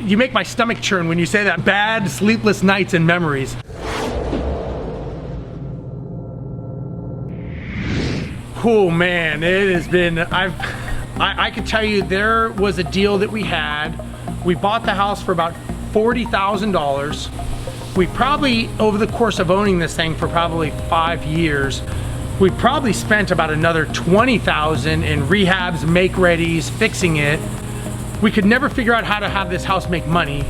You make my stomach churn when you say that. Bad sleepless nights and memories. Oh man, it has been, I could tell you there was a deal that we had. We bought the house for about $40,000. We probably, over the course of owning this thing for probably 5 years, we probably spent about another $20,000 in rehabs, make-readies, fixing it. We could never figure out how to have this house make money.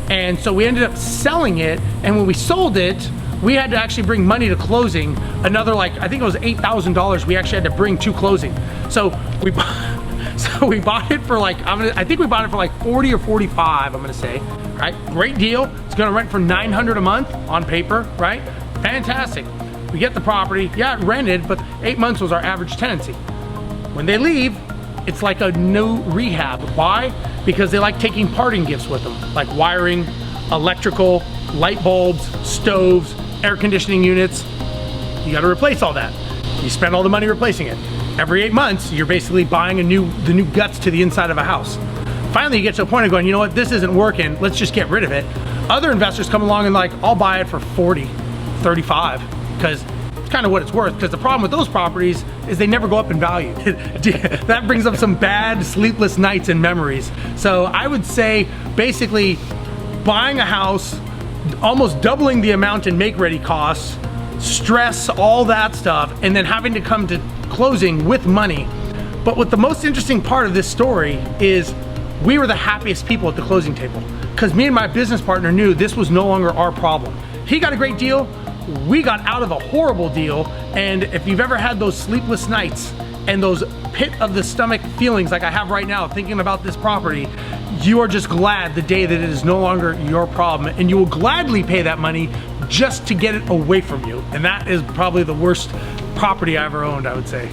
And so we ended up selling it, and when we sold it, we had to actually bring money to closing. Another, like, I think it was $8,000 we actually had to bring to closing. So we bought it for like, I think we bought it for like 40 or 45, I'm gonna say, right? Great deal. It's gonna rent for $900 a month on paper, right? Fantastic. We get the property, yeah, it rented, but 8 months was our average tenancy. When they leave, it's like a new rehab. Why? Because they like taking parting gifts with them, like wiring, electrical, light bulbs, stoves, air conditioning units. You gotta replace all that. You spend all the money replacing it. Every 8 months, you're basically buying the new guts to the inside of a house. Finally, you get to a point of going, you know what, this isn't working, let's just get rid of it. Other investors come along and like, I'll buy it for 40, 35, because it's kind of what it's worth. Because the problem with those properties is they never go up in value. That brings up some bad sleepless nights and memories. So I would say basically buying a house, almost doubling the amount in make-ready costs, stress, all that stuff, and then having to come to closing with money. But what the most interesting part of this story is we were the happiest people at the closing table, because me and my business partner knew this was no longer our problem. He got a great deal, we got out of a horrible deal, and if you've ever had those sleepless nights and those pit of the stomach feelings like I have right now thinking about this property, you are just glad the day that it is no longer your problem, and you will gladly pay that money just to get it away from you. And that is probably the worst property I ever owned, I would say.